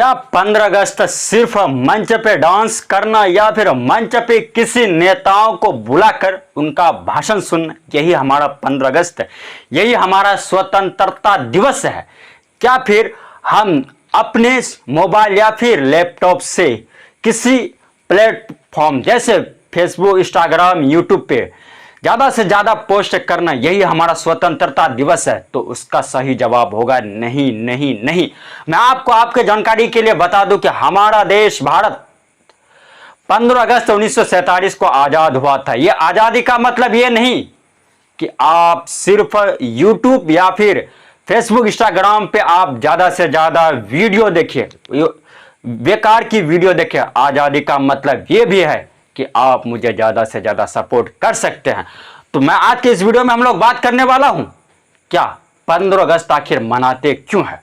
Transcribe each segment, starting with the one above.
क्या 15 अगस्त सिर्फ मंच पे डांस करना या फिर मंच पे किसी नेताओं को बुलाकर उनका भाषण सुनना, यही हमारा 15 अगस्त है, यही हमारा स्वतंत्रता दिवस है? क्या फिर हम अपने मोबाइल या फिर लैपटॉप से किसी प्लेटफॉर्म जैसे फेसबुक, इंस्टाग्राम, यूट्यूब पे ज्यादा से ज्यादा पोस्ट करना यही हमारा स्वतंत्रता दिवस है? तो उसका सही जवाब होगा नहीं, नहीं, नहीं। मैं आपको आपके जानकारी के लिए बता दूं कि हमारा देश भारत 15 अगस्त 1947 को आजाद हुआ था। यह आजादी का मतलब यह नहीं कि आप सिर्फ यूट्यूब या फिर फेसबुक, इंस्टाग्राम पे आप ज्यादा से ज्यादा वीडियो देखिए, बेकार की वीडियो देखिए। आजादी का मतलब यह भी है कि आप मुझे ज्यादा से ज्यादा सपोर्ट कर सकते हैं। तो मैं आज के इस वीडियो में हम लोग बात करने वाला हूं, क्या 15 अगस्त आखिर मनाते क्यों है?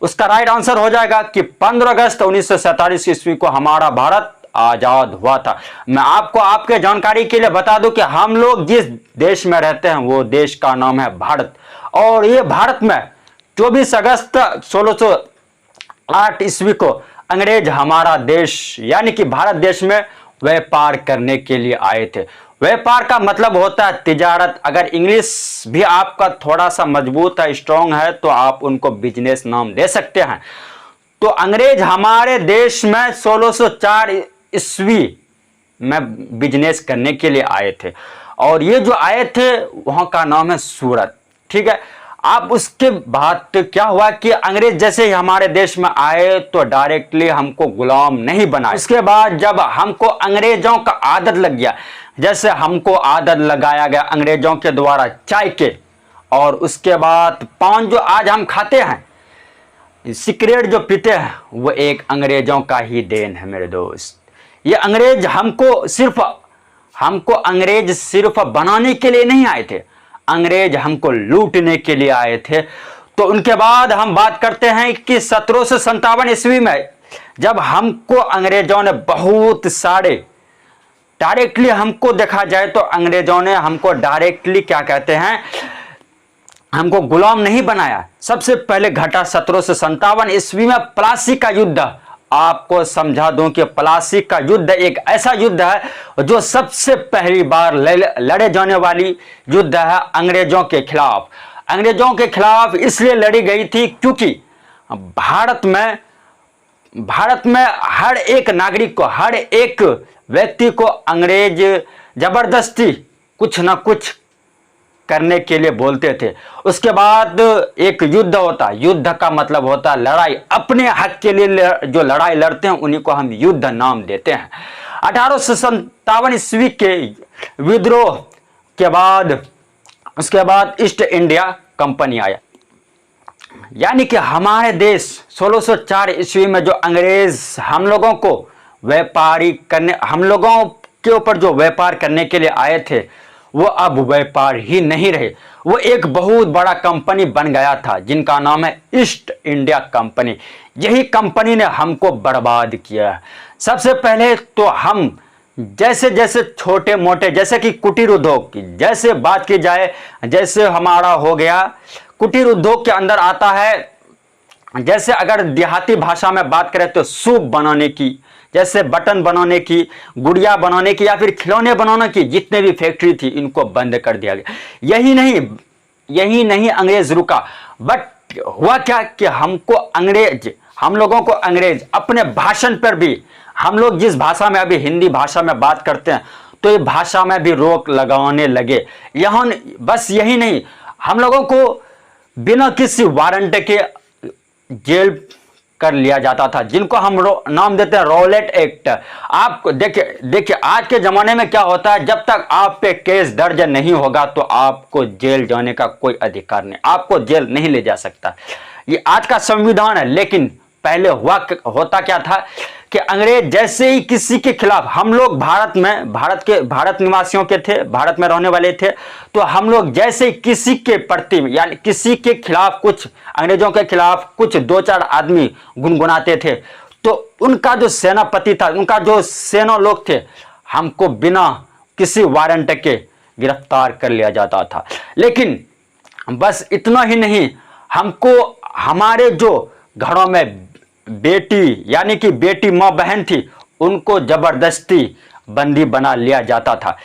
उसका राइट आंसर हो जाएगा कि 15 अगस्त 1947 ईस्वी को हमारा भारत आजाद हुआ था। मैं आपको आपके जानकारी के लिए बता दूं कि हम लोग जिस देश में रहते हैं वो देश का नाम है भारत, और ये भारत में 24 अगस्त 1608 ईस्वी को अंग्रेज हमारा देश यानी कि भारत देश में व्यापार करने के लिए आए थे। व्यापार का मतलब होता है तिजारत। अगर इंग्लिश भी आपका थोड़ा सा मजबूत है, स्ट्रांग है, तो आप उनको बिजनेस नाम दे सकते हैं। तो अंग्रेज हमारे देश में 1604 ईस्वी में बिजनेस करने के लिए आए थे, और ये जो आए थे वहां का नाम है सूरत, ठीक है। अब उसके बाद तो क्या हुआ कि अंग्रेज जैसे ही हमारे देश में आए तो डायरेक्टली हमको गुलाम नहीं बनाए। उसके बाद जब हमको अंग्रेजों का आदत लग गया, जैसे हमको आदत लगाया गया अंग्रेजों के द्वारा चाय के, और उसके बाद पान जो आज हम खाते हैं, सिगरेट जो पीते हैं, वो एक अंग्रेजों का ही देन है मेरे दोस्त। ये अंग्रेज हमको अंग्रेज सिर्फ बनाने के लिए नहीं आए थे, अंग्रेज हमको लूटने के लिए आए थे। तो उनके बाद हम बात करते हैं कि 1757 ईस्वी में जब हमको अंग्रेजों ने बहुत सारे डायरेक्टली हमको देखा जाए तो अंग्रेजों ने हमको डायरेक्टली क्या कहते हैं, हमको गुलाम नहीं बनाया। सबसे पहले घटा 1757 ईस्वी में प्लासी का युद्ध। आपको समझा दूं कि प्लासी का युद्ध एक ऐसा युद्ध है जो सबसे पहली बार लड़े जाने वाली युद्ध है अंग्रेजों के खिलाफ। अंग्रेजों के खिलाफ इसलिए लड़ी गई थी क्योंकि भारत में हर एक नागरिक को, हर एक व्यक्ति को अंग्रेज जबरदस्ती कुछ ना कुछ करने के लिए बोलते थे। उसके बाद एक युद्ध होता, युद्ध का मतलब होता है लड़ाई। अपने हक के लिए जो लड़ाई लड़ते हैं उन्हीं को हम युद्ध नाम देते हैं। 1857 ईस्वी के विद्रोह के बाद उसके बाद ईस्ट इंडिया कंपनी आया, यानी कि हमारे देश 1604 ईस्वी में जो अंग्रेज हम लोगों को हम लोगों के ऊपर जो व्यापार करने के लिए आए थे, वो अब व्यापार ही नहीं रहे, वो एक बहुत बड़ा कंपनी बन गया था जिनका नाम है ईस्ट इंडिया कंपनी। यही कंपनी ने हमको बर्बाद किया। सबसे पहले तो हम जैसे जैसे छोटे मोटे, जैसे कि कुटीर उद्योग की जैसे बात की जाए, जैसे हमारा हो गया कुटीर उद्योग के अंदर आता है, जैसे अगर देहाती भाषा में बात करें तो सूप बनाने की, जैसे बटन बनाने की, गुड़िया बनाने की, या फिर खिलौने बनाने की जितने भी फैक्ट्री थी इनको बंद कर दिया गया। यही नहीं अंग्रेज रुका, बट हुआ क्या कि हम लोगों को अंग्रेज अपने भाषण पर भी, हम लोग जिस भाषा में अभी हिंदी भाषा में बात करते हैं तो ये भाषा में भी रोक लगाने लगे। यहाँ बस यही नहीं, हम लोगों को बिना किसी वारंट के जेल कर लिया जाता था, जिनको हम नाम देते हैं रॉलेट एक्ट। आपको देखिए आज के जमाने में क्या होता है, जब तक आप पे केस दर्ज नहीं होगा तो आपको जेल जाने का कोई अधिकार नहीं, आपको जेल नहीं ले जा सकता। ये आज का संविधान है। लेकिन पहले होता क्या था कि अंग्रेज जैसे ही किसी के खिलाफ, हम लोग भारत निवासियों के थे, भारत में रहने वाले थे, तो हम लोग जैसे ही किसी के प्रति यानी किसी के खिलाफ कुछ, अंग्रेजों के खिलाफ कुछ 2-4 आदमी गुनगुनाते थे, तो उनका जो सेनापति था, उनका जो सेना लोग थे, हमको बिना किसी वारंट के गिरफ्तार कर लिया जाता था। लेकिन बस इतना ही नहीं, हमको हमारे जो घरों में बेटी यानी कि बेटी माँ बहन थी, उनको जबरदस्ती बंदी बना लिया जाता था।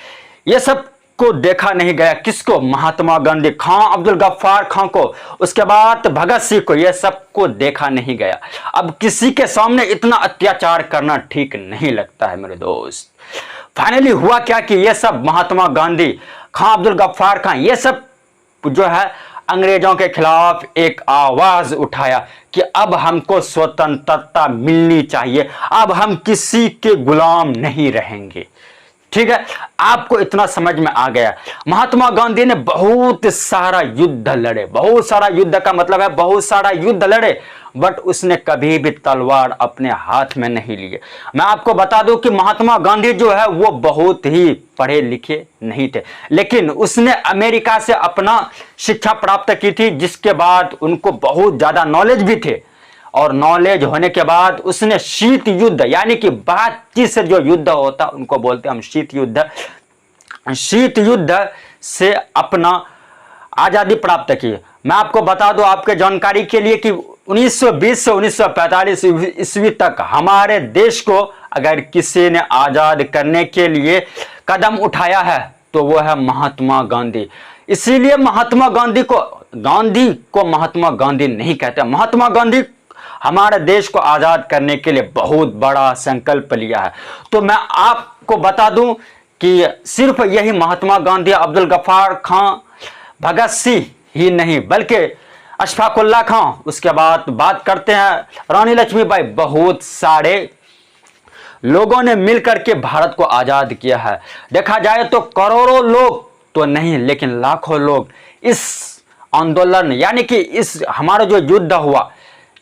ये सब को देखा नहीं गया। किसको? महात्मा गांधी, खां अब्दुल गफ्फार खां को, उसके बाद भगत सिंह को, यह सब को देखा नहीं गया। अब किसी के सामने इतना अत्याचार करना ठीक नहीं लगता है मेरे दोस्त। फाइनली हुआ क्या कि ये सब महात्मा गांधी, खां अब्दुल गफ्फार खां, ये सब जो है अंग्रेजों के खिलाफ एक आवाज उठाया कि अब हमको स्वतंत्रता मिलनी चाहिए, अब हम किसी के गुलाम नहीं रहेंगे। ठीक है, आपको इतना समझ में आ गया। महात्मा गांधी ने बहुत सारा युद्ध लड़े, बहुत सारा युद्ध का मतलब है बहुत सारा युद्ध लड़े, बट उसने कभी भी तलवार अपने हाथ में नहीं लिए। मैं आपको बता दूं कि महात्मा गांधी जो है वो बहुत ही पढ़े लिखे नहीं थे, लेकिन उसने अमेरिका से अपना शिक्षा प्राप्त की थी, जिसके बाद उनको बहुत ज्यादा नॉलेज भी थे। और नॉलेज होने के बाद उसने शीत युद्ध यानी कि बातचीत से जो युद्ध होता उनको बोलते हैं हम शीत युद्ध, शीत युद्ध से अपना आजादी प्राप्त की। मैं आपको बता दूं आपके जानकारी के लिए कि 1920 से 1945 ईस्वी तक हमारे देश को अगर किसी ने आजाद करने के लिए कदम उठाया है तो वो है महात्मा गांधी। इसीलिए महात्मा गांधी को महात्मा गांधी नहीं कहते। महात्मा गांधी हमारे देश को आजाद करने के लिए बहुत बड़ा संकल्प लिया है। तो मैं आपको बता दूं कि सिर्फ यही महात्मा गांधी, अब्दुल गफ्फार खां, भगत सिंह ही नहीं बल्कि अशफाकुल्ला खां, उसके बाद बात करते हैं रानी लक्ष्मीबाई, बहुत सारे लोगों ने मिलकर के भारत को आजाद किया है। देखा जाए तो करोड़ों लोग तो नहीं लेकिन लाखों लोग इस आंदोलन यानी कि इस हमारा जो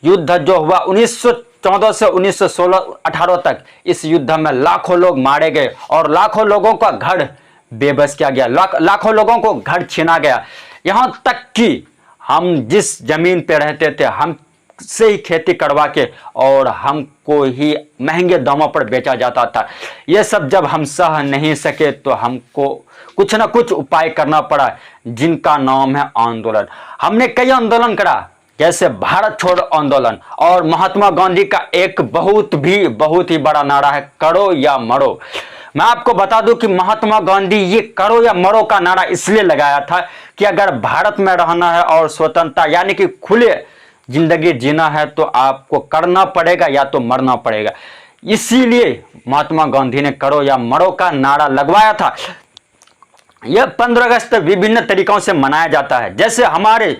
युद्ध जो हुआ 1914 से 1916-18 तक, इस युद्ध में लाखों लोग मारे गए और लाखों लोगों का घर बेबस किया गया, लाखों लोगों को घर छीना गया। यहां तक कि हम जिस जमीन पे रहते थे हम से ही खेती करवा के और हमको ही महंगे दामों पर बेचा जाता था। यह सब जब हम सह नहीं सके तो हमको कुछ ना कुछ उपाय करना पड़ा, जिनका नाम है आंदोलन। हमने कई आंदोलन करा, जैसे भारत छोड़ो आंदोलन, और महात्मा गांधी का एक बहुत ही बड़ा नारा है, करो या मरो। मैं आपको बता दूं कि महात्मा गांधी ये करो या मरो का नारा इसलिए लगाया था कि अगर भारत में रहना है और स्वतंत्रता यानी कि खुले जिंदगी जीना है तो आपको करना पड़ेगा या तो मरना पड़ेगा। इसीलिए महात्मा गांधी ने करो या मरो का नारा लगवाया था। यह 15 अगस्त विभिन्न तरीकों से मनाया जाता है, जैसे हमारे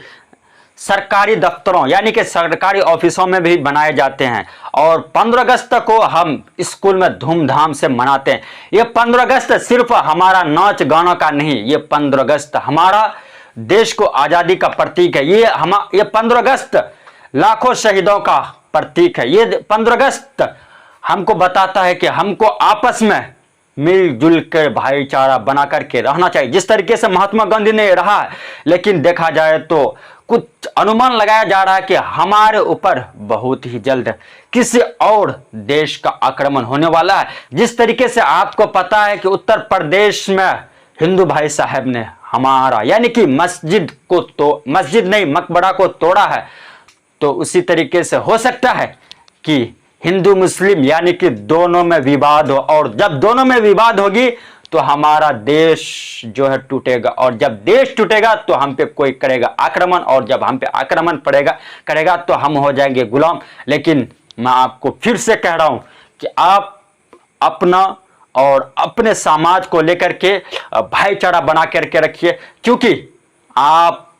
सरकारी दफ्तरों यानी कि सरकारी ऑफिसों में भी बनाए जाते हैं, और 15 अगस्त को हम स्कूल में धूमधाम से मनाते हैं। ये 15 अगस्त सिर्फ हमारा नाच गाना का नहीं, ये 15 अगस्त हमारा देश को आजादी का प्रतीक है। ये 15 अगस्त लाखों शहीदों का प्रतीक है। ये 15 अगस्त हमको बताता है कि हमको आपस में मिलजुल कर भाईचारा बना करके रहना चाहिए, जिस तरीके से महात्मा गांधी ने रहा है। लेकिन देखा जाए तो कुछ अनुमान लगाया जा रहा है कि हमारे ऊपर बहुत ही जल्द किसी और देश का आक्रमण होने वाला है। जिस तरीके से आपको पता है कि उत्तर प्रदेश में हिंदू भाई साहब ने हमारा यानी कि मस्जिद नहीं मकबरा को तोड़ा है, तो उसी तरीके से हो सकता है कि हिंदू मुस्लिम यानी कि दोनों में विवाद हो, और जब दोनों में विवाद होगी तो हमारा देश जो है टूटेगा, और जब देश टूटेगा तो हम पे कोई करेगा आक्रमण, और जब हम पे आक्रमण करेगा तो हम हो जाएंगे गुलाम। लेकिन मैं आपको फिर से कह रहा हूं कि आप अपना और अपने समाज को लेकर के भाईचारा बना करके रखिए, क्योंकि आप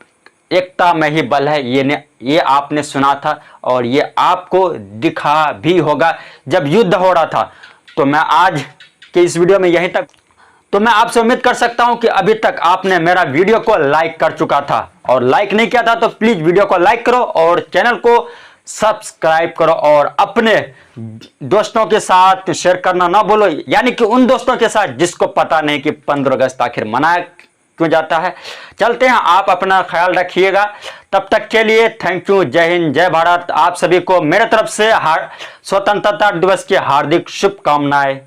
एकता में ही बल है, ये आपने सुना था और ये आपको दिखा भी होगा जब युद्ध हो रहा था। तो मैं आज के इस वीडियो में यहीं तक। तो मैं आपसे उम्मीद कर सकता हूं कि अभी तक आपने मेरा वीडियो को लाइक कर चुका था, और लाइक नहीं किया था तो प्लीज वीडियो को लाइक करो और चैनल को सब्सक्राइब करो, और अपने दोस्तों के साथ शेयर करना ना भूलो, यानी कि उन दोस्तों के साथ जिसको पता नहीं कि 15 अगस्त आखिर मनाया क्यों जाता है। चलते हैं, आप अपना ख्याल रखिएगा। तब तक के लिए थैंक यू। जय हिंद, जय भारत। आप सभी को मेरे तरफ से स्वतंत्रता दिवस की हार्दिक शुभकामनाएं।